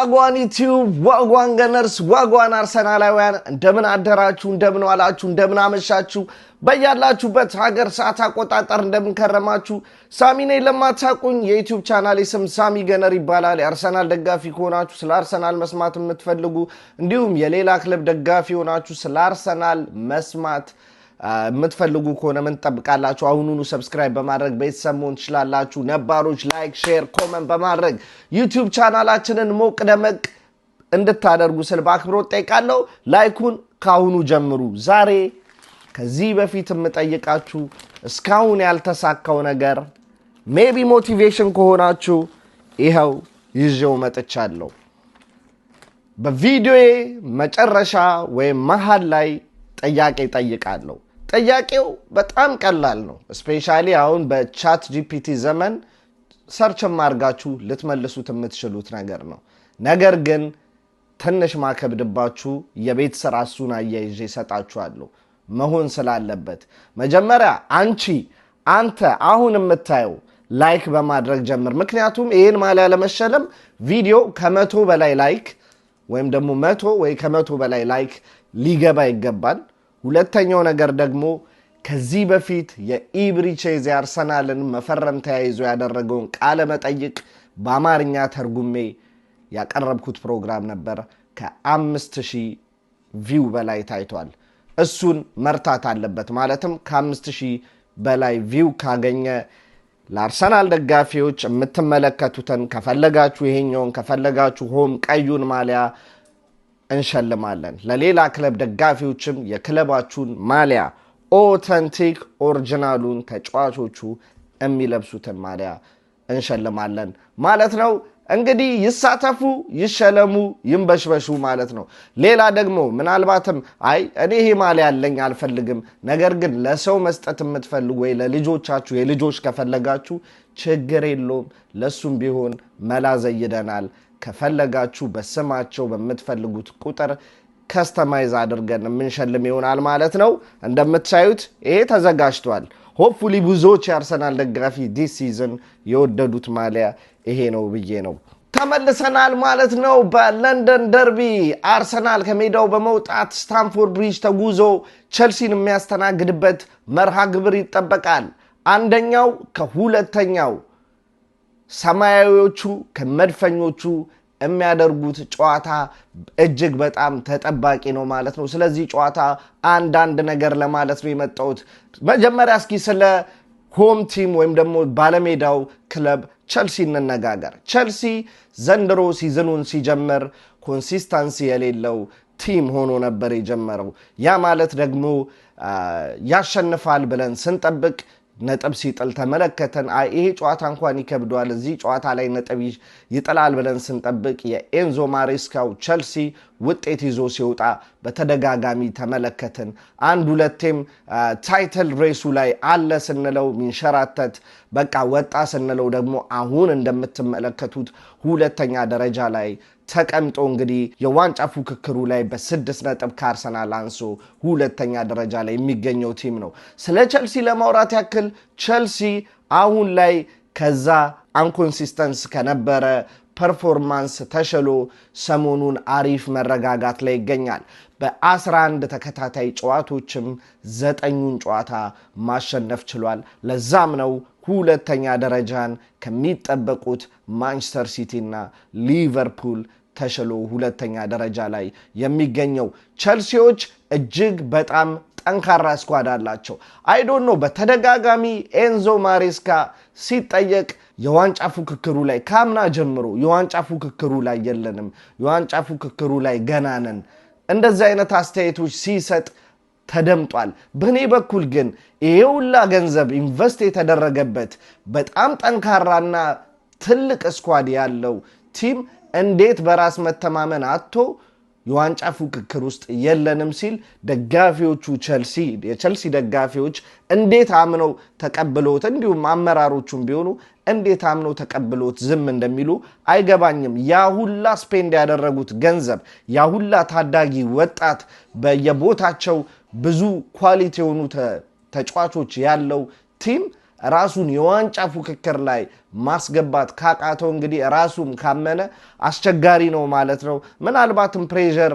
ዋጓን ዩቲዩብ ዋጓን ገነርስ ዋጓን አርሰናላውያን እንደምን አደራችሁ እንደምን ዋላችሁ እንደምን አመሻችሁ በያላችሁበት ሀገር ሰዓት አቆጣጠር እንደምን ከረማችሁ ሳሚ ነኝ ለማታቁኝ የዩቲዩብ ቻናሌ ስም ሳሚ ገነር ይባላል የአርሰናል ደጋፊ ከሆናችሁ ስለ አርሰናል መስማት የምትፈልጉ እንዲሁም የሌላ ክለብ ደጋፊ ሆናችሁ ስለ አርሰናል መስማት የምትፈልጉ ከሆነ ምን ተጠብቃላችሁ አሁኑኑ ሰብስክራይብ በማድረግ ቤተሰብ መሆን ትችላላችሁ ነባሮች ላይክ ሼር ኮሜንት በማድረግ ዩቲዩብ ቻናላችንን ሞቅ ደመቅ እንድታደርጉ ስል በአክብሮት ጠይቃለሁ ላይኩን ካሁኑ ጀምሩ ዛሬ ከዚህ በፊት የምጠይቃችሁ እስካሁን ያልተሳካው ነገር ሜቢ ሞቲቬሽን ከሆናችሁ ይሄው ይዤው መጥቻለሁ በቪዲዮዬ መጨረሻ ወይ መሃል ላይ ጥያቄ ጠይቃለሁ ጥያቄው በጣም ቀላል ነው ስፔሻሊ አሁን በቻት ጂፒቲ ዘመን ሰርች ማርጋችሁ ልትመልሱት የምትችሉት ነገር ነው ነገር ግን ትንሽ ማከብድባችሁ የቤት ስራ እሱን አያይዤ ሰጣችኋለሁ መሆን ስላለበት መጀመሪያ አንተ አሁን የምታየው ላይክ በማድረግ ጀምር ምክንያቱም ይሄን ማሊያ ለመሸለም ቪዲዮ ከመቶ በላይ ላይክ ወይም ደግሞ 100 ወይ ከመቶ በላይ ላይክ ሊገባ ይገባል ሁለተኛው ነገር ደግሞ ከዚህ በፊት የኢብሪቼዝ አርሰናልን መፈረም ተያይዞ ያደረገውን ቃለ መጠይቅ በአማርኛ ተርጉሜ ያቀረብኩት ፕሮግራም ነበር ከ5000 ቪው በላይ ታይቷል እሱን መርታት አለበት ማለትም ከ5000 በላይ ቪው ካገኘ ለአርሰናል ደጋፊዎች የምትመለከቱትን ከፈለጋችሁ ይሄኛውን ከፈለጋችሁ ሆም ቀዩን ማሊያ እንሸልማለን ለሌላ ክለብ ደጋፊዎችም የክለባችሁን ማሊያ ኦተንቲክ ኦሪጂናሉን ተጫዋቾቹ የሚለብሱትን ማሊያ እንሸልማለን ማለት ነው እንግዲህ ይሳተፉ ይሸለሙ ይንበሽበሹ ማለት ነው ሌላ ደግሞ ምናልባትም እኔ ይሄ ማሊያ ያለኝ አልፈልግም ነገር ግን ለሰው መስጠት የምትፈልጉ ወይ ለልጆቻችሁ የልጆች ከፈለጋችሁ ችግር የለውም ለሱም ቢሆን መላዘይደናል ከፈለጋችሁ በስማቸው በመትፈልጉት ቁጥር ከስተማይዝ አድርገን የምንሸልም ይሆናል ማለት ነው እንደምታዩት ይሄ ተዘጋጅቷል ሆፕፉሊ ብዙዎች የአርሰናል ደጋፊ ዲስ ሲዝን የወደዱት ማሊያ ይሄ ነው ብዬ ነው ተመልሰናል ማለት ነው በለንደን ደርቢ አርሰናል ከሜዳው በመውጣት ስታንፎርድ ብሪጅ ተጉዞ ቸልሲን የሚያስተናግድበት መርሃ ግብር ይጠበቃል አንደኛው ከሁለተኛው ሰማያዊዎቹ ከመድፈኞቹ የሚያደርጉት ጨዋታ እጅግ በጣም ተጠባቂ ነው ማለት ነው ስለዚህ ጨዋታ አንዳንድ ነገር ለማለት ነው የመጣሁት መጀመሪያ እስኪ ስለ ሆም ቲም ወይም ደግሞ ባለሜዳው ክለብ ቸልሲ እንነጋገር ቸልሲ ዘንድሮ ሲዝኑን ሲጀምር ኮንሲስተንሲ የሌለው ቲም ሆኖ ነበር የጀመረው ያ ማለት ደግሞ ያሸንፋል ብለን ስንጠብቅ ነጥብ ሲጥል ተመለከተን ይሄ ጨዋታ እንኳን ይከብደዋል እዚህ ጨዋታ ላይ ነጥብ ይጥላል ብለን ስንጠብቅ የኤንዞ ማሬስካው ቸልሲ ውጤት ይዞ ሲወጣ በተደጋጋሚ ተመለከተን አንድ ሁለቴም ታይትል ሬሱ ላይ አለ ስንለው ሚንሸራተት በቃ ወጣ ስንለው ደግሞ አሁን እንደምትመለከቱት ሁለተኛ ደረጃ ላይ ተቀምጦ እንግዲህ የዋንጫ ፉክክሩ ላይ በ6 ነጥብ ከአርሰናል አንሶ ሁለተኛ ደረጃ ላይ የሚገኘው ቲም ነው ስለ ቸልሲ ለማውራት ያክል ቸልሲ አሁን ላይ ከዛ አንኮንሲስተንስ ከነበረ ፐርፎርማንስ ተሽሎ ሰሞኑን አሪፍ መረጋጋት ላይ ይገኛል በ11 ተከታታይ ጨዋታዎችም 9ኙን ጨዋታ ማሸነፍ ችሏል ለዛም ነው ሁለተኛ ደረጃን ከሚጠበቁት ማንቸስተር ሲቲ እና ሊቨርፑል ተሽሎ ሁለተኛ ደረጃ ላይ የሚገኘው ቸልሲዎች እጅግ በጣም ጠንካራ ስኳድ አላቸው ዶንት ኖ በተደጋጋሚ ኤንዞ ማሬስካ ሲጠየቅ የዋንጫ ፉክክሩ ላይ ካምና ጀምሮ የዋንጫ ፉክክሩ ላይ የለንም የዋንጫ ፉክክሩ ላይ ገና ነን እንደዚህ አይነት አስተያየቶች ሲሰጥ ተደምጧል በኔ በኩል ግን ይሄውላ ገንዘብ ኢንቨስት የተደረገበት በጣም ጠንካራና ትልቅ ስኳድ ያለው ቲም እንዴት በራስ መተማመን አጥቶ የዋንጫ ፉክክር ውስጥ የለንም ሲል ደጋፊዎቹ የቸልሲ ደጋፊዎች እንዴት አምነው ተቀብለውት እንዲሁም አመራሮቹም ቢሆኑ እንዴት አምነው ተቀብለውት ዝም እንደሚሉ አይገባኝም ያሁላ ስፔንድ ያደረጉት ገንዘብ ያሁላ ታዳጊ ወጣት በየቦታቸው ብዙ ኳሊቲ የሆኑ ተጫዋቾች ያለው ቲም ራሱን የዋንጫ ፉክክር ላይ ማስገባት ካቃተው እንግዲህ ራሱም ካመነ አስቸጋሪ ነው ማለት ነው። ምናልባትም ፕሬሸር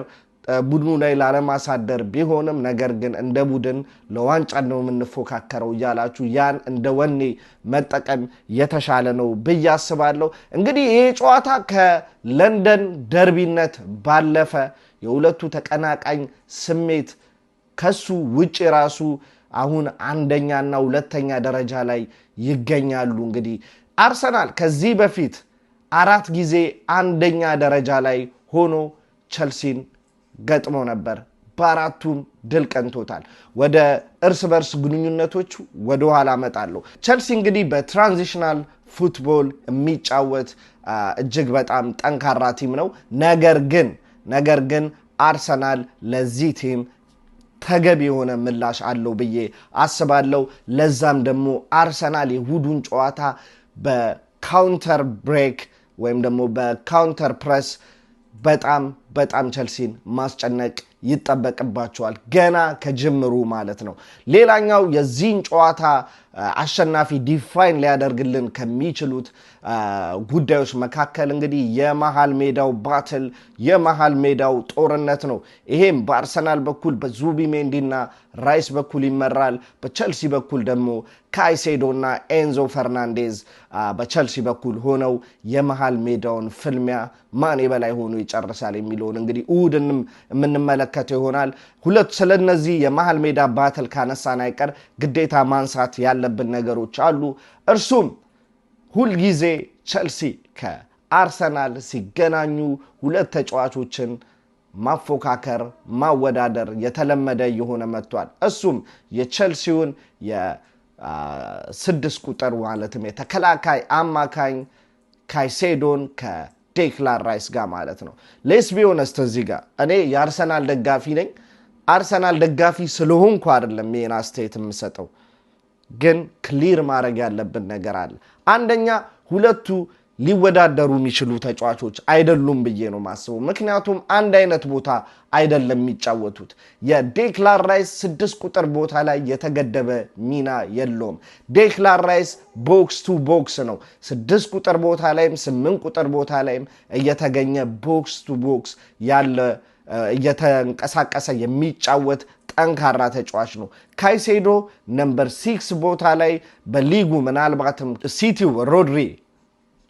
ቡድኑ ላይ ላለማሳደር ቢሆንም ነገር ግን እንደ ቡድን ለዋንጫ ነው የምንፎካከረው እያላችሁ ያን እንደ ወኔ መጠቀም የተሻለ ነው ብዬ አስባለሁ። እንግዲህ ይሄ ጨዋታ ከለንደን ደርቢነት ባለፈ የሁለቱ ተቀናቃኝ ስሜት ከሱ ውጪ ራሱ አሁን አንደኛና ሁለተኛ ደረጃ ላይ ይገኛሉ። እንግዲህ አርሰናል ከዚህ በፊት 4 ጊዜ አንደኛ ደረጃ ላይ ሆኖ ቸልሲን ገጥሞ ነበር። በአራቱም ድል ቀንቶታል። ወደ እርስ በርስ ግንኙነቶቹ ወደ ኋላ መጣለሁ። ቸልሲ እንግዲህ በትራንዚሽናል ፉትቦል የሚጫወት እጅግ በጣም ጠንካራ ቲም ነው። ነገር ግን አርሰናል ለዚህ ቲም ተገቢ የሆነ ምላሽ አለው ብዬ አስባለሁ። ለዛም ደግሞ አርሰናል የሁዱን ጨዋታ በካውንተር ብሬክ ወይም ደግሞ በካውንተር ፕሬስ በጣም ቸልሲን ማስጨነቅ ይጠበቅባቸዋል ገና ከጅምሩ ማለት ነው። ሌላኛው የዚህን ጨዋታ አሸናፊ ዲፋይን ሊያደርግልን ከሚችሉት ጉዳዮች መካከል እንግዲህ የመሃል ሜዳው ባትል የመሃል ሜዳው ጦርነት ነው። ይሄም በአርሰናል በኩል በዙቢሜንዲና ራይስ በኩል ይመራል። በቸልሲ በኩል ደግሞ ካይሴዶና ኤንዞ ፈርናንዴዝ በቸልሲ በኩል ሆነው የመሃል ሜዳውን ፍልሚያ ማን የበላይ ሆኖ ይጨርሳል የሚለውን እንግዲህ እሁድንም የምንመለከተው ይሆናል። ስለነዚህ የመሃል ሜዳ ባትል ካነሳን አይቀር ግዴታ ማንሳት ያለብን ነገሮች አሉ። እርሱም ሁልጊዜ ቸልሲ ከአርሰናል ሲገናኙ ሁለት ተጫዋቾችን ማፎካከር ማወዳደር የተለመደ የሆነ መጥቷል። እሱም የቸልሲውን የ6 ቁጥር ማለትም የተከላካይ አማካኝ ካይሴዶን ከዴክላን ራይስ ጋር ማለት ነው። ሌትስ ቢ ሆነስት እዚህ ጋር እኔ የአርሰናል ደጋፊ ነኝ። አርሰናል ደጋፊ ስለሆንኩ አይደለም ይሄን አስተያየት የምሰጠው፣ ግን ክሊር ማድረግ ያለብን ነገር አለ። አንደኛ ሁለቱ ሊወዳደሩ የሚችሉ ተጫዋቾች አይደሉም ብዬ ነው ማስበው። ምክንያቱም አንድ አይነት ቦታ አይደለም የሚጫወቱት። የዴክላን ራይስ 6 ቁጥር ቦታ ላይ የተገደበ ሚና የለውም። ዴክላን ራይስ ቦክስ ቱ ቦክስ ነው። 6 ቁጥር ቦታ ላይም 8 ቁጥር ቦታ ላይም እየተገኘ ቦክስ ቱ ቦክስ ያለ እየተንቀሳቀሰ የሚጫወት ጠንካራ ተጫዋች ነው። ካይሴዶ ነምበር 6 ቦታ ላይ በሊጉ ምናልባትም ሲቲው ሮድሪ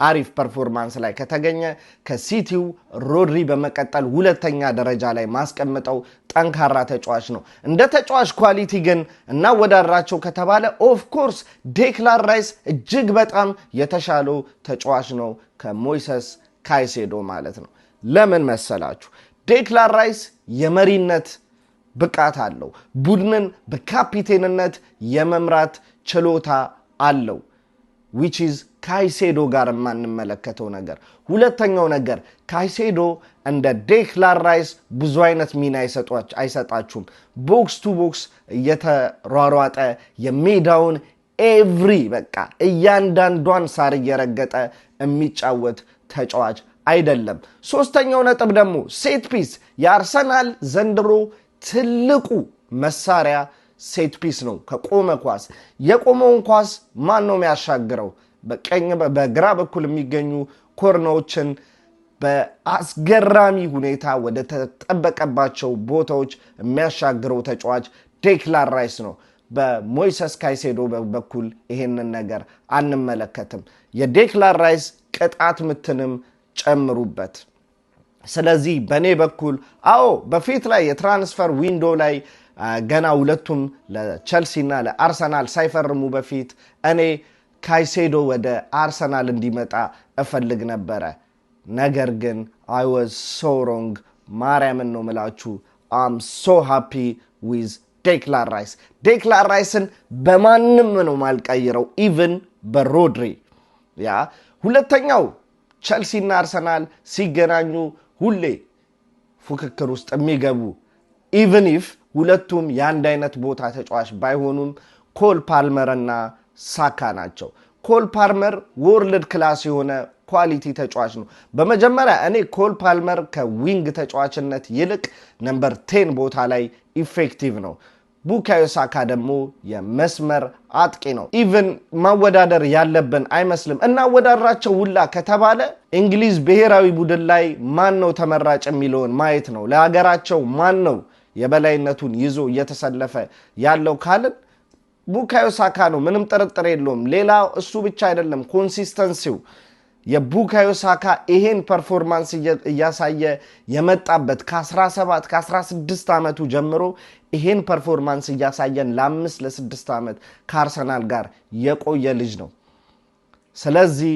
አሪፍ ፐርፎርማንስ ላይ ከተገኘ ከሲቲው ሮድሪ በመቀጠል ሁለተኛ ደረጃ ላይ ማስቀምጠው ጠንካራ ተጫዋች ነው። እንደ ተጫዋች ኳሊቲ ግን እናወዳድራቸው ከተባለ ኦፍ ኮርስ ዴክላን ራይስ እጅግ በጣም የተሻለው ተጫዋች ነው ከሞይሰስ ካይሴዶ ማለት ነው። ለምን መሰላችሁ? ዴክላን ራይስ የመሪነት ብቃት አለው። ቡድንን በካፒቴንነት የመምራት ችሎታ አለው which is ካይሴዶ ጋር የማንመለከተው ነገር። ሁለተኛው ነገር ካይሴዶ እንደ ዴክላን ራይስ ብዙ አይነት ሚና አይሰጣችሁም። ቦክስ ቱ ቦክስ እየተሯሯጠ የሜዳውን በቃ እያንዳንዷን ሳር እየረገጠ የሚጫወት ተጫዋች አይደለም። ሶስተኛው ነጥብ ደግሞ ሴት ፒስ። የአርሰናል ዘንድሮ ትልቁ መሳሪያ ሴት ፒስ ነው። ከቆመ ኳስ የቆመውን ኳስ ማን ነው የሚያሻግረው? በቀኝ በግራ በኩል የሚገኙ ኮርናዎችን በአስገራሚ ሁኔታ ወደ ተጠበቀባቸው ቦታዎች የሚያሻግረው ተጫዋች ዴክላን ራይስ ነው። በሞይሰስ ካይሴዶ በኩል ይሄንን ነገር አንመለከትም። የዴክላን ራይስ ቅጣት ምትንም ጨምሩበት። ስለዚህ በኔ በኩል በፊት ላይ የትራንስፈር ዊንዶ ላይ ገና ሁለቱም ለቸልሲና ለአርሰናል ሳይፈርሙ በፊት እኔ ካይሴዶ ወደ አርሰናል እንዲመጣ እፈልግ ነበረ። ነገር ግን I was so wrong። ማርያምን ነው ምላችሁ። I'm so happy with ዴክላን ራይስ። ዴክላን ራይስን በማንም ነው ማልቀይረው፣ ኢቭን በሮድሪ። ሁለተኛው ቸልሲና አርሰናል ሲገናኙ ሁሌ ፉክክር ውስጥ የሚገቡ ኢቭን ኢፍ ሁለቱም የአንድ አይነት ቦታ ተጫዋች ባይሆኑም ኮል ፓልመርና ሳካ ናቸው። ኮል ፓልመር ወርልድ ክላስ የሆነ ኳሊቲ ተጫዋች ነው። በመጀመሪያ እኔ ኮል ፓልመር ከዊንግ ተጫዋችነት ይልቅ ነምበር 10 ቦታ ላይ ኢፌክቲቭ ነው። ቡካዮ ሳካ ደግሞ የመስመር አጥቂ ነው። ኢቭን ማወዳደር ያለብን አይመስልም። እናወዳድራቸው ውላ ከተባለ እንግሊዝ ብሔራዊ ቡድን ላይ ማን ነው ተመራጭ የሚለውን ማየት ነው። ለሀገራቸው ማን ነው የበላይነቱን ይዞ እየተሰለፈ ያለው ካልን ቡካዮ ሳካ ነው። ምንም ጥርጥር የለውም። ሌላ እሱ ብቻ አይደለም፣ ኮንሲስተንሲው የቡካዮ ሳካ ይሄን ፐርፎርማንስ እያሳየ የመጣበት ከ17 ከ16 ዓመቱ ጀምሮ ይሄን ፐርፎርማንስ እያሳየን ለ5 ለ6 ዓመት ከአርሰናል ጋር የቆየ ልጅ ነው። ስለዚህ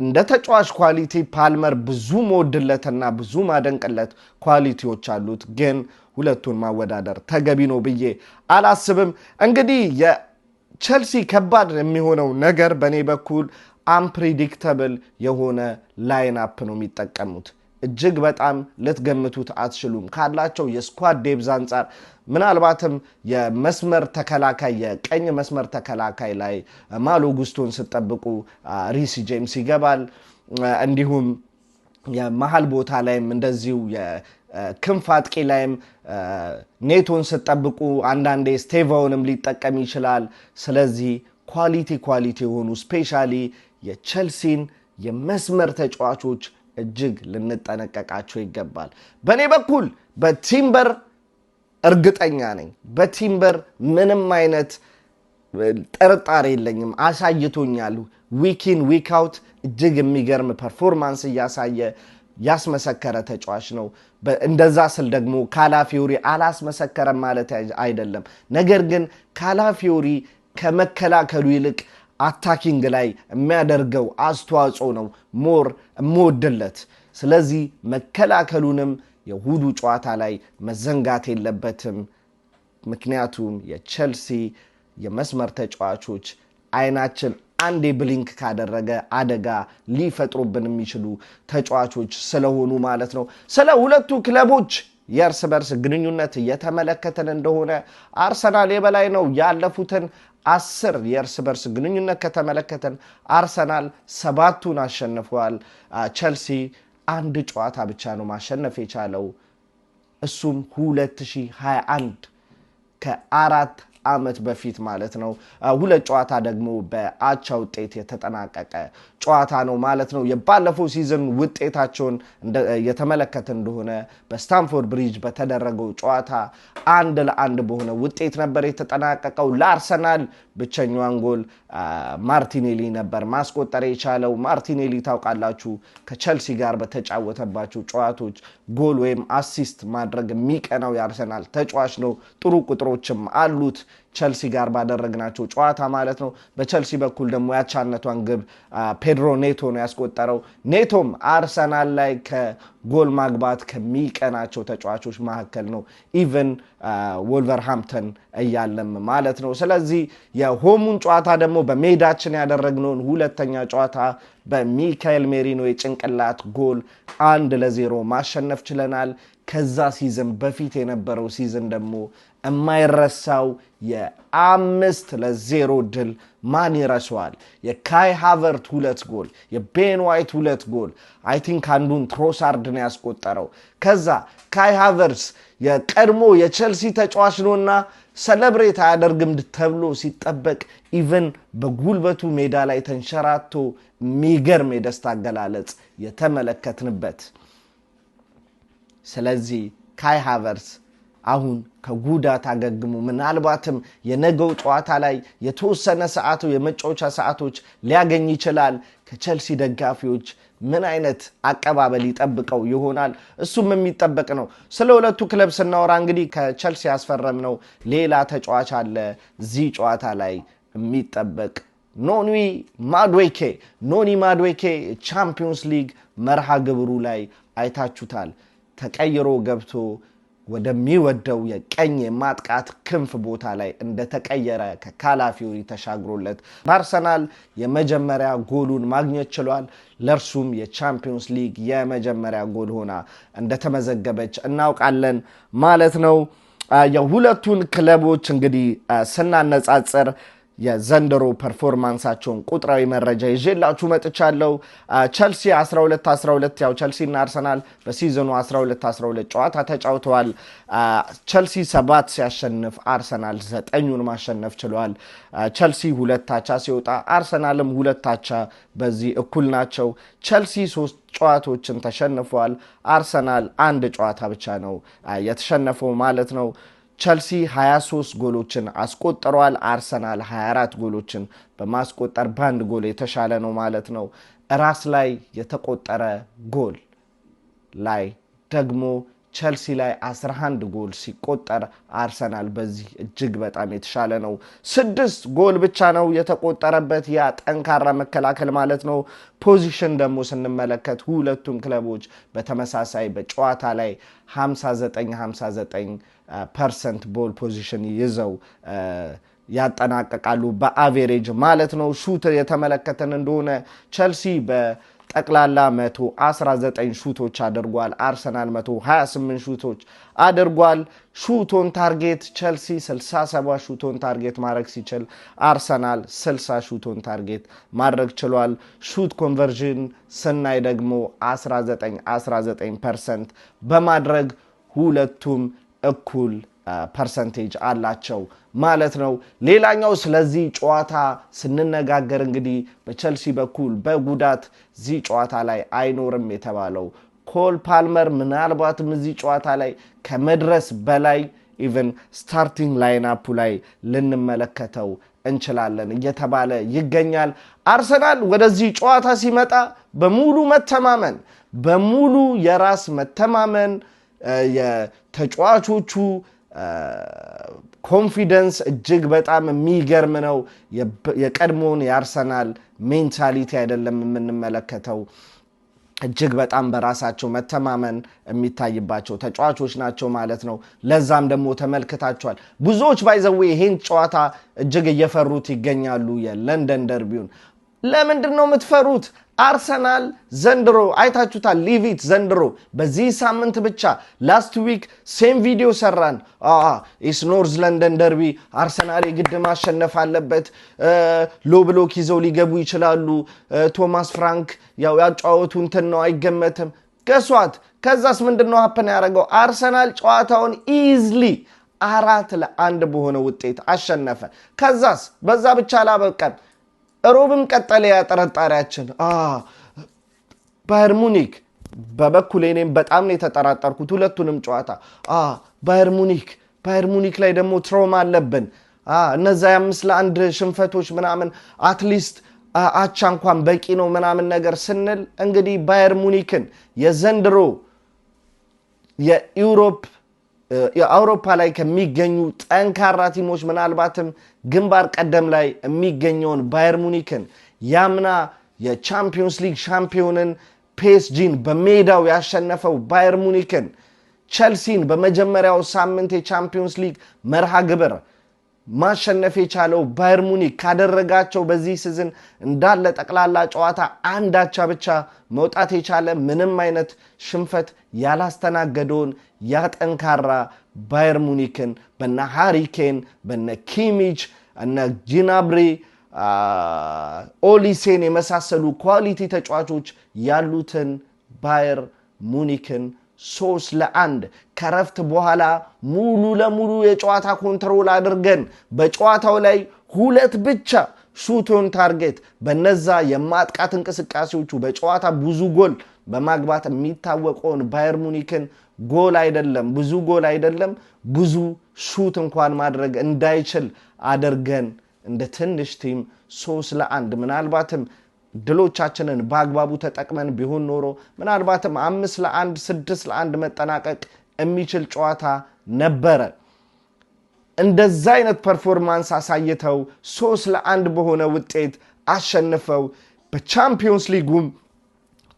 እንደ ተጫዋች ኳሊቲ ፓልመር ብዙ መወድለትና ብዙ ማደንቅለት ኳሊቲዎች አሉት፣ ግን ሁለቱን ማወዳደር ተገቢ ነው ብዬ አላስብም። እንግዲህ የቼልሲ ከባድ የሚሆነው ነገር በኔ በኩል አንፕሪዲክተብል የሆነ ላይን አፕ ነው የሚጠቀሙት። እጅግ በጣም ልትገምቱት አትችሉም። ካላቸው የስኳድ ዴብዝ አንጻር ምናልባትም የመስመር ተከላካይ የቀኝ መስመር ተከላካይ ላይ ማሎ ጉስቶን ስጠብቁ ሪሲ ጄምስ ይገባል። እንዲሁም የመሃል ቦታ ላይም እንደዚሁ የክንፍ አጥቂ ላይም ኔቶን ስጠብቁ አንዳንዴ ስቴቫውንም ሊጠቀም ይችላል። ስለዚህ ኳሊቲ የሆኑ ስፔሻሊ የቼልሲን የመስመር ተጫዋቾች እጅግ ልንጠነቀቃቸው ይገባል። በኔ በኩል በቲምበር እርግጠኛ ነኝ። በቲምበር ምንም አይነት ጥርጣሬ የለኝም። አሳይቶኛል። ዊኪን ዊክ አውት እጅግ የሚገርም ፐርፎርማንስ እያሳየ ያስመሰከረ ተጫዋች ነው። እንደዛ ስል ደግሞ ካላፊዮሪ አላስመሰከረም ማለት አይደለም። ነገር ግን ካላፊዮሪ ከመከላከሉ ይልቅ አታኪንግ ላይ የሚያደርገው አስተዋጽኦ ነው ሞር እምወድለት። ስለዚህ መከላከሉንም የሁዱ ጨዋታ ላይ መዘንጋት የለበትም። ምክንያቱም የቼልሲ የመስመር ተጫዋቾች አይናችን አንዴ ብሊንክ ካደረገ አደጋ ሊፈጥሩብን የሚችሉ ተጫዋቾች ስለሆኑ ማለት ነው። ስለ ሁለቱ ክለቦች የእርስ በርስ ግንኙነት እየተመለከተን እንደሆነ አርሰናል የበላይ ነው። ያለፉትን 10 የእርስ በርስ ግንኙነት ከተመለከተን አርሰናል 7ቱን አሸንፏል። ቼልሲ አንድ ጨዋታ ብቻ ነው ማሸነፍ የቻለው፣ እሱም 2021 ከ4 ዓመት በፊት ማለት ነው። 2 ጨዋታ ደግሞ በአቻ ውጤት የተጠናቀቀ ጨዋታ ነው ማለት ነው። የባለፈው ሲዝን ውጤታቸውን የተመለከተ እንደሆነ በስታንፎርድ ብሪጅ በተደረገው ጨዋታ 1-1 በሆነ ውጤት ነበር የተጠናቀቀው። ለአርሰናል ብቸኛዋን ጎል ማርቲኔሊ ነበር ማስቆጠር የቻለው። ማርቲኔሊ ታውቃላችሁ ከቼልሲ ጋር በተጫወተባቸው ጨዋታዎች ጎል ወይም አሲስት ማድረግ የሚቀናው የአርሰናል ተጫዋች ነው። ጥሩ ቁጥሮችም አሉት ቼልሲ ጋር ባደረግናቸው ጨዋታ ማለት ነው። በቼልሲ በኩል ደግሞ ያቻነቷን ግብ ፔድሮ ኔቶ ነው ያስቆጠረው። ኔቶም አርሰናል ላይ ከጎል ማግባት ከሚቀናቸው ተጫዋቾች መካከል ነው፣ ኢቨን ወልቨርሃምፕተን እያለም ማለት ነው። ስለዚህ የሆሙን ጨዋታ ደግሞ በሜዳችን ያደረግነውን ሁለተኛ ጨዋታ በሚካኤል ሜሪኖ የጭንቅላት ጎል 1-0 ማሸነፍ ችለናል። ከዛ ሲዝን በፊት የነበረው ሲዝን ደግሞ የማይረሳው የ5-0 ድል ማን ይረሳዋል? የካይ ሃቨርት 2 ጎል፣ የቤን ዋይት 2 ጎል፣ አይ ቲንክ አንዱን ትሮሳርድ ነው ያስቆጠረው። ከዛ ካይ ሃቨርትስ የቀድሞ የቼልሲ ተጫዋች ነውና ሰለብሬት አያደርግም ተብሎ ሲጠበቅ ኢቨን በጉልበቱ ሜዳ ላይ ተንሸራቶ የሚገርም የደስታ አገላለጽ የተመለከትንበት። ስለዚህ ካይ ሃቨርትስ አሁን ከጉዳት አገግሞ ምናልባትም የነገው ጨዋታ ላይ የተወሰነ ሰዓቱ የመጫወቻ ሰዓቶች ሊያገኝ ይችላል። ከቼልሲ ደጋፊዎች ምን አይነት አቀባበል ይጠብቀው ይሆናል? እሱም የሚጠበቅ ነው። ስለ ሁለቱ ክለብ ስናወራ እንግዲህ ከቼልሲ ያስፈረምነው ሌላ ተጫዋች አለ እዚህ ጨዋታ ላይ የሚጠበቅ ኖኒ ማድዌኬ ቻምፒዮንስ ሊግ መርሃ ግብሩ ላይ አይታችሁታል። ተቀይሮ ገብቶ ወደሚወደው የቀኝ ማጥቃት ክንፍ ቦታ ላይ እንደተቀየረ ከካላፊዮሪ ተሻግሮለት በአርሰናል የመጀመሪያ ጎሉን ማግኘት ችሏል። ለርሱም የቻምፒዮንስ ሊግ የመጀመሪያ ጎል ሆና እንደተመዘገበች እናውቃለን ማለት ነው። የሁለቱን ክለቦች እንግዲህ ስናነጻጽር የዘንድሮ ፐርፎርማንሳቸውን ቁጥራዊ መረጃ ይዤላችሁ መጥቻለሁ። ቸልሲ 12-12 ያው ቸልሲ እና አርሰናል በሲዝኑ 12-12 ጨዋታ ተጫውተዋል። ቸልሲ 7 ሲያሸንፍ አርሰናል 9ን ማሸነፍ ችሏል። ቸልሲ 2 አቻ ሲወጣ አርሰናልም 2 አቻ በዚህ እኩል ናቸው። ቸልሲ 3 ጨዋታዎችን ተሸንፏል። አርሰናል 1 ጨዋታ ብቻ ነው የተሸነፈው ማለት ነው። ቸልሲ 23 ጎሎችን አስቆጥሯል። አርሰናል 24 ጎሎችን በማስቆጠር በአንድ ጎል የተሻለ ነው ማለት ነው። ራስ ላይ የተቆጠረ ጎል ላይ ደግሞ ቸልሲ ላይ 11 ጎል ሲቆጠር አርሰናል በዚህ እጅግ በጣም የተሻለ ነው። 6 ጎል ብቻ ነው የተቆጠረበት፣ ያ ጠንካራ መከላከል ማለት ነው። ፖዚሽን ደግሞ ስንመለከት ሁለቱም ክለቦች በተመሳሳይ በጨዋታ ላይ 59% ቦል ፖዚሽን ይዘው ያጠናቀቃሉ በአቬሬጅ ማለት ነው። ሹት የተመለከተን እንደሆነ ቸልሲ ጠቅላላ 119 ሹቶች አድርጓል። አርሰናል 128 ሹቶች አድርጓል። ሹቶን ታርጌት ቸልሲ 67 ሹቶን ታርጌት ማድረግ ሲችል አርሰናል 60 ሹቶን ታርጌት ማድረግ ችሏል። ሹት ኮንቨርዥን ስናይ ደግሞ 19% በማድረግ ሁለቱም እኩል ፐርሰንቴጅ አላቸው ማለት ነው። ሌላኛው ስለዚህ ጨዋታ ስንነጋገር እንግዲህ በቸልሲ በኩል በጉዳት እዚህ ጨዋታ ላይ አይኖርም የተባለው ኮል ፓልመር ምናልባትም እዚህ ጨዋታ ላይ ከመድረስ በላይ ኢቨን ስታርቲንግ ላይናፑ ላይ ልንመለከተው እንችላለን እየተባለ ይገኛል። አርሰናል ወደዚህ ጨዋታ ሲመጣ በሙሉ መተማመን በሙሉ የራስ መተማመን የተጫዋቾቹ ኮንፊደንስ እጅግ በጣም የሚገርም ነው። የቀድሞውን የአርሰናል ሜንታሊቲ አይደለም የምንመለከተው። እጅግ በጣም በራሳቸው መተማመን የሚታይባቸው ተጫዋቾች ናቸው ማለት ነው። ለዛም ደግሞ ተመልክታቸዋል። ብዙዎች ባይዘዌ ይሄን ጨዋታ እጅግ እየፈሩት ይገኛሉ። የለንደን ደርቢውን ለምንድን ነው የምትፈሩት? አርሰናል ዘንድሮ አይታችሁታል። ሊቪት ዘንድሮ በዚህ ሳምንት ብቻ ላስት ዊክ ሴም ቪዲዮ ሰራን። ኢስ ኖርዝ ለንደን ደርቢ አርሰናል የግድ ማሸነፍ አለበት፣ ሎ ብሎክ ይዘው ሊገቡ ይችላሉ፣ ቶማስ ፍራንክ ያው ያጫወቱ እንትን ነው አይገመትም። ገሷት ከዛስ ምንድነው ሀፕን ያደረገው? አርሰናል ጨዋታውን ኢዝሊ 4-1 በሆነ ውጤት አሸነፈ። ከዛስ በዛ ብቻ አላበቃም። ሮብም ቀጠለ ያጠረጣሪያችን ባየር ሙኒክ። በበኩሌ እኔም በጣም ነው የተጠራጠርኩት ሁለቱንም ጨዋታ። ባየር ሙኒክ ላይ ደግሞ ትሮማ አለብን። እነዛ 5-1 ሽንፈቶች ምናምን አትሊስት አቻ እንኳን በቂ ነው ምናምን ነገር ስንል እንግዲህ ባየር ሙኒክን የዘንድሮ የአውሮፓ ላይ ከሚገኙ ጠንካራ ቲሞች ምናልባትም ግንባር ቀደም ላይ የሚገኘውን ባየር ሙኒክን ያምና የቻምፒዮንስ ሊግ ሻምፒዮንን ፒኤስጂን በሜዳው ያሸነፈው ባየር ሙኒክን ቸልሲን በመጀመሪያው ሳምንት የቻምፒዮንስ ሊግ መርሃ ግብር ማሸነፍ የቻለው ባየር ሙኒክ ካደረጋቸው በዚህ ሲዝን እንዳለ ጠቅላላ ጨዋታ አንዳቻ ብቻ መውጣት የቻለ ምንም አይነት ሽንፈት ያላስተናገደውን ያጠንካራ ባየር ሙኒክን በነ ሃሪኬን በነ ኪሚች እነ ጂናብሪ ኦሊሴን የመሳሰሉ ኳሊቲ ተጫዋቾች ያሉትን ባየር ሙኒክን 3-1 ከረፍት በኋላ ሙሉ ለሙሉ የጨዋታ ኮንትሮል አድርገን በጨዋታው ላይ 2 ብቻ ሹቶን ታርጌት በነዛ የማጥቃት እንቅስቃሴዎቹ በጨዋታ ብዙ ጎል በማግባት የሚታወቀውን ባየር ሙኒክን ብዙ ጎል አይደለም ብዙ ሹት እንኳን ማድረግ እንዳይችል አድርገን እንደ ትንሽ ቲም 3-1 ምናልባትም ድሎቻችንን በአግባቡ ተጠቅመን ቢሆን ኖሮ ምናልባትም 5-1 6-1 መጠናቀቅ የሚችል ጨዋታ ነበረ። እንደዛ አይነት ፐርፎርማንስ አሳይተው 3-1 በሆነ ውጤት አሸንፈው በቻምፒዮንስ ሊጉም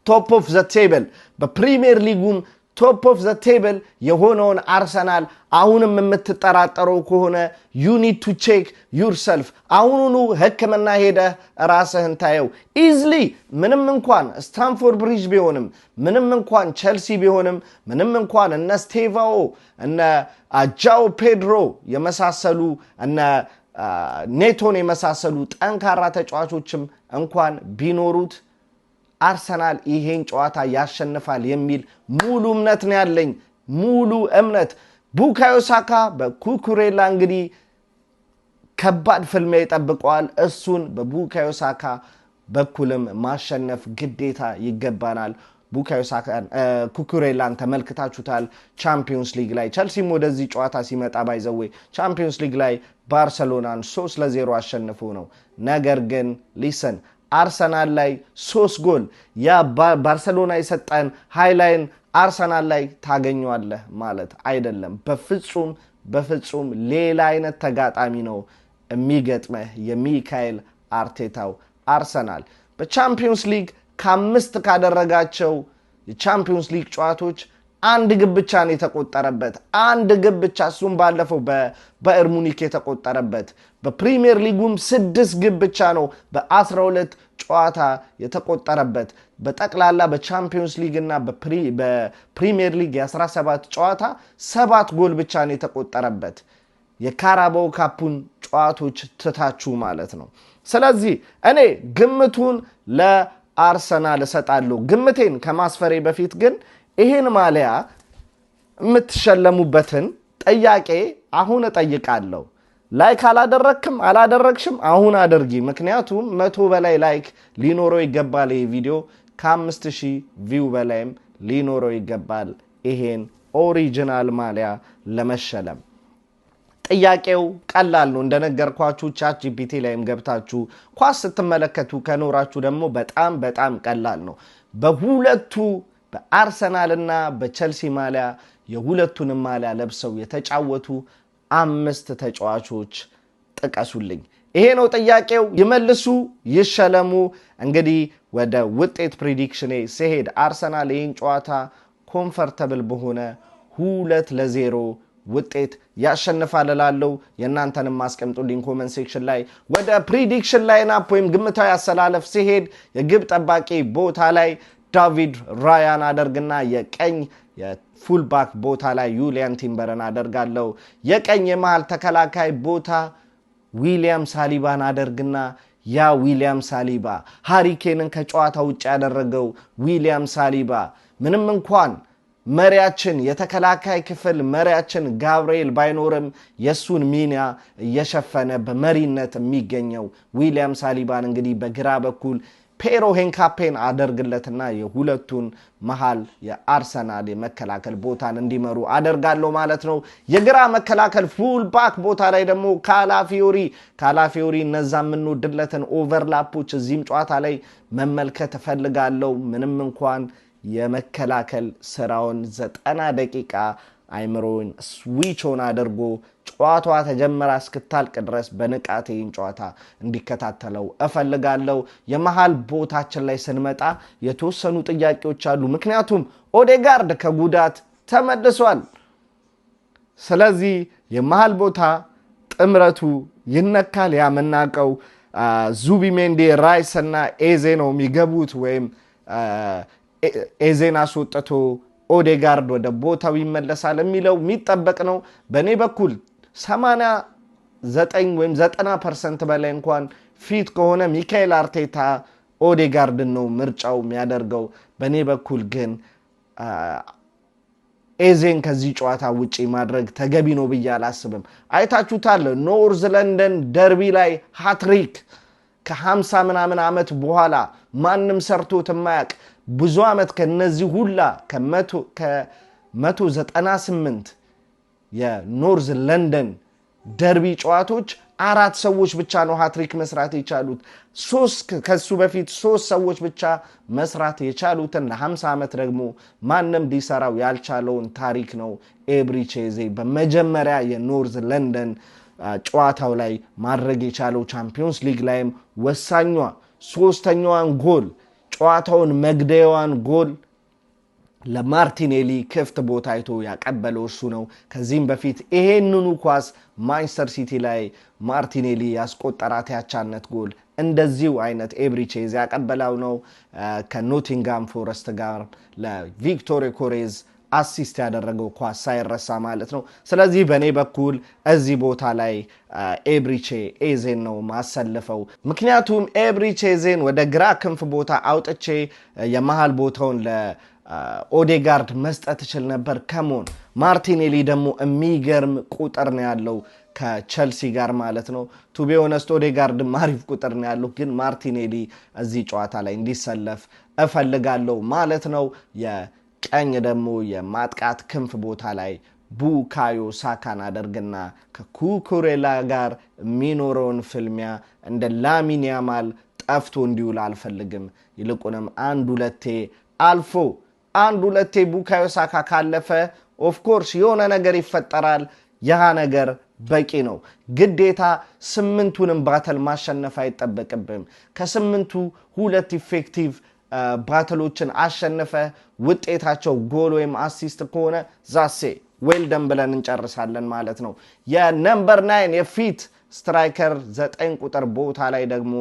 ቶፕ ኦፍ ዘ ቴብል በፕሪሚየር ሊጉም ቶፕ ኦፍ ዘ ቴብል የሆነውን አርሰናል አሁንም የምትጠራጠረው ከሆነ you need to check yourself። አሁኑኑ ሕክምና ሄደ ራስህን ታየው። ኢዝሊ ምንም እንኳን ስታንፎርድ ብሪጅ ቢሆንም ምንም እንኳን ቸልሲ ቢሆንም ምንም እንኳን እነ ስቴቫኦ እነ አጃኦ ፔድሮ የመሳሰሉ እነ ኔቶን የመሳሰሉ ጠንካራ ተጫዋቾችም እንኳን ቢኖሩት አርሰናል ይሄን ጨዋታ ያሸንፋል የሚል ሙሉ እምነት ነው ያለኝ። ሙሉ እምነት። ቡካዮ ሳካ በኩኩሬላ እንግዲህ ከባድ ፍልሚያ ይጠብቀዋል። እሱን በቡካዮ ሳካ በኩልም ማሸነፍ ግዴታ ይገባናል። ቡካዮ ሳካን ኩኩሬላን ተመልክታችሁታል ቻምፒዮንስ ሊግ ላይ። ቸልሲም ወደዚህ ጨዋታ ሲመጣ ባይዘዌ ቻምፒዮንስ ሊግ ላይ ባርሰሎናን 3-0 አሸንፎ ነው። ነገር ግን ሊሰን አርሰናል ላይ 3 ጎል ያ ባርሰሎና የሰጠን ሃይላይን አርሰናል ላይ ታገኘዋለህ ማለት አይደለም። በፍጹም ሌላ አይነት ተጋጣሚ ነው የሚገጥመህ የሚካኤል አርቴታው አርሰናል። በቻምፒዮንስ ሊግ ከ5 ካደረጋቸው የቻምፒዮንስ ሊግ ጨዋታዎች 1 ግብ ብቻ ነው የተቆጠረበት። 1 ግብ ብቻ፣ እሱም ባለፈው በባየር ሙኒክ የተቆጠረበት። በፕሪሚየር ሊጉም 6 ግብ ብቻ ነው በ12 ጨዋታ የተቆጠረበት። በጠቅላላ በቻምፒዮንስ ሊግ እና በፕሪሚየር ሊግ የ17 ጨዋታ 7 ጎል ብቻ ነው የተቆጠረበት። የካራባው ካፑን ጨዋታዎች ትታችሁ ማለት ነው። ስለዚህ እኔ ግምቱን ለአርሰናል እሰጣለሁ። ግምቴን ከማስፈሬ በፊት ግን ይህን ማሊያ የምትሸለሙበትን ጥያቄ አሁን እጠይቃለሁ። ላይክ አላደረግሽም አሁን አድርጊ። ምክንያቱም 100 በላይ ላይክ ሊኖረው ይገባል። ይህ ቪዲዮ ከ5000 ቪው በላይም ሊኖረው ይገባል ይሄን ኦሪጂናል ማሊያ ለመሸለም። ጥያቄው ቀላል ነው። እንደነገርኳችሁ ቻት ጂፒቲ ላይም ገብታችሁ ኳስ ስትመለከቱ ከኖራችሁ ደግሞ በጣም ቀላል ነው። በሁለቱ በአርሰናልና በቸልሲ ማሊያ የሁለቱንም ማሊያ ለብሰው የተጫወቱ 5 ተጫዋቾች ጥቀሱልኝ። ይሄ ነው ጥያቄው። ይመልሱ ይሸለሙ። እንግዲህ ወደ ውጤት ፕሪዲክሽኔ ሲሄድ አርሰናል ይህን ጨዋታ ኮምፈርተብል በሆነ 2-0 ውጤት ያሸንፋል እላለሁ። የእናንተንም ማስቀምጡልኝ ኮመንት ሴክሽን ላይ። ወደ ፕሪዲክሽን ላይናፕ ወይም ግምታዊ አሰላለፍ ሲሄድ የግብ ጠባቂ ቦታ ላይ ዳቪድ ራያን አደርግና የቀኝ የፉልባክ ቦታ ላይ ዩሊያን ቲምበርን አደርጋለሁ። የቀኝ የመሃል ተከላካይ ቦታ ዊሊያም ሳሊባን አደርግና ያ ዊሊያም ሳሊባ ሃሪኬንን ከጨዋታ ውጭ ያደረገው ዊሊያም ሳሊባ ምንም እንኳን መሪያችን የተከላካይ ክፍል መሪያችን ጋብርኤል ባይኖርም የሱን ሚና እየሸፈነ በመሪነት የሚገኘው ዊሊያም ሳሊባን እንግዲህ በግራ በኩል ፔሮ ሄንካፔን አደርግለትና የሁለቱን መሃል የአርሰናል የመከላከል ቦታን እንዲመሩ አደርጋለሁ ማለት ነው። የግራ መከላከል ፉል ባክ ቦታ ላይ ደግሞ ካላፊዮሪ እነዛ የምንወድለትን ኦቨርላፖች እዚህም ጨዋታ ላይ መመልከት እፈልጋለሁ። ምንም እንኳን የመከላከል ስራውን 90 ደቂቃ አይምሮን ስዊቾን አድርጎ ጨዋታዋ ተጀመራ እስክታልቅ ድረስ በንቃት ይህን ጨዋታ እንዲከታተለው እፈልጋለሁ። የመሃል ቦታችን ላይ ስንመጣ የተወሰኑ ጥያቄዎች አሉ። ምክንያቱም ኦዴጋርድ ከጉዳት ተመልሷል። ስለዚህ የመሃል ቦታ ጥምረቱ ይነካል። ያመናቀው ዙቢሜንዲ፣ ራይስ እና ኤዜ ነው የሚገቡት ወይም ኤዜን አስወጥቶ ኦዴጋርድ ወደ ቦታው ይመለሳል የሚለው የሚጠበቅ ነው። በእኔ በኩል 89 ወይም 90% በላይ እንኳን ፊት ከሆነ ሚካኤል አርቴታ ኦዴጋርድን ነው ምርጫው የሚያደርገው። በእኔ በኩል ግን ኤዜን ከዚህ ጨዋታ ውጪ ማድረግ ተገቢ ነው ብዬ አላስብም። አይታችሁታል ኖርዝ ለንደን ደርቢ ላይ ሃትሪክ ከ50 ምናምን ዓመት በኋላ ማንም ሰርቶት የማያውቅ ብዙ ዓመት ከነዚህ ሁላ ከ198 የኖርዝ ለንደን ደርቢ ጨዋታዎች 4 ሰዎች ብቻ ነው ሃትሪክ መስራት የቻሉት። ከሱ በፊት 3 ሰዎች ብቻ መስራት የቻሉትን ለ50 ዓመት ደግሞ ማንም ሊሰራው ያልቻለውን ታሪክ ነው ኤብሪቼዜ በመጀመሪያ የኖርዝ ለንደን ጨዋታው ላይ ማድረግ የቻለው። ቻምፒዮንስ ሊግ ላይም ወሳኟ 3ኛዋን ጎል ጨዋታውን መግደያዋን ጎል ለማርቲኔሊ ክፍት ቦታ አይቶ ያቀበለው እሱ ነው። ከዚህም በፊት ይሄንኑ ኳስ ማንቸስተር ሲቲ ላይ ማርቲኔሊ ያስቆጠራት ያቻነት ጎል እንደዚሁ አይነት ኤብሪቼዝ ያቀበለው ነው። ከኖቲንጋም ፎረስት ጋር ለቪክቶር ኮሬዝ አሲስት ያደረገው ኳስ ሳይረሳ ማለት ነው። ስለዚህ በኔ በኩል እዚህ ቦታ ላይ ኤብሪቼ ኤዜን ነው ማሰልፈው። ምክንያቱም ኤብሪቼ ኤዜን ወደ ግራ ክንፍ ቦታ አውጥቼ የመሃል ቦታውን ለኦዴጋርድ መስጠት ይችል ነበር። ከሞን ማርቲኔሊ ደግሞ የሚገርም ቁጥር ነው ያለው ከቸልሲ ጋር ማለት ነው። ቱ ቢ ኦነስት ኦዴጋርድ አሪፍ ቁጥር ነው ያለው፣ ግን ማርቲኔሊ እዚህ ጨዋታ ላይ እንዲሰለፍ እፈልጋለሁ ማለት ነው። የቀኝ ደግሞ የማጥቃት ክንፍ ቦታ ላይ ቡካዮ ሳካን አደርግና ከኩኩሬላ ጋር የሚኖረውን ፍልሚያ እንደ ላሚን ያማል ጠፍቶ እንዲውል አልፈልግም። ይልቁንም አንድ ሁለቴ ቡካዮ ሳካ ካለፈ ኦፍኮርስ የሆነ ነገር ይፈጠራል። ያ ነገር በቂ ነው። ግዴታ 8ቱንም ባተል ማሸነፍ አይጠበቅብም። ከ8ቱ 2 ኢፌክቲቭ ባተሎችን አሸነፈ ውጤታቸው ጎል ወይም አሲስት ከሆነ ዛሴ ዌልደን ብለን እንጨርሳለን ማለት ነው። የነምበር 9 የፊት ስትራይከር 9 ቁጥር ቦታ ላይ ደግሞ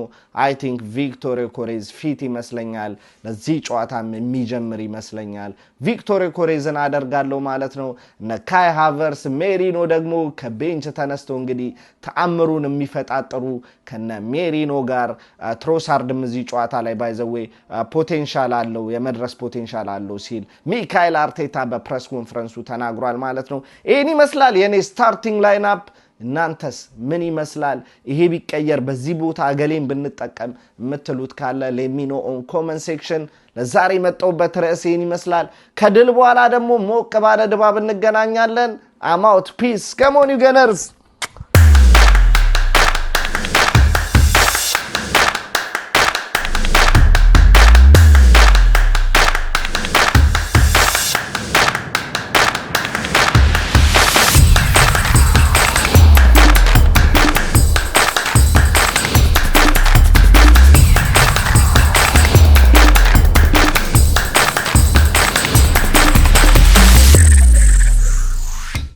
አይ ቲንክ ቪክቶር ዮኬሬዝ ፊት ይመስለኛል። ለዚህ ጨዋታም የሚጀምር ይመስለኛል። ቪክቶር ዮኬሬዝን አደርጋለሁ ማለት ነው። እነ ካይ ሃቨርስ ሜሪኖ ደግሞ ከቤንች ተነስተው እንግዲህ ተአምሩን የሚፈጣጥሩ ከነ ሜሪኖ ጋር ትሮሳርድም እዚህ ጨዋታ ላይ ባይዘዌ ፖቴንሻል አለው የመድረስ ፖቴንሻል አለው ሲል ሚካኤል አርቴታ በፕሬስ ኮንፈረንሱ ተናግሯል ማለት ነው። ይህን ይመስላል የኔ ስታርቲንግ ላይንአፕ። እናንተስ ምን ይመስላል? ይሄ ቢቀየር በዚህ ቦታ አገሌን ብንጠቀም የምትሉት ካለ ሌሚኖ ኦን ኮመንት ሴክሽን። ለዛሬ መጣሁበት ርዕስ ይህን ይመስላል። ከድል በኋላ ደግሞ ሞቅ ባለ ድባብ እንገናኛለን። አማውት ፒስ ከሞን ዩ ገነርስ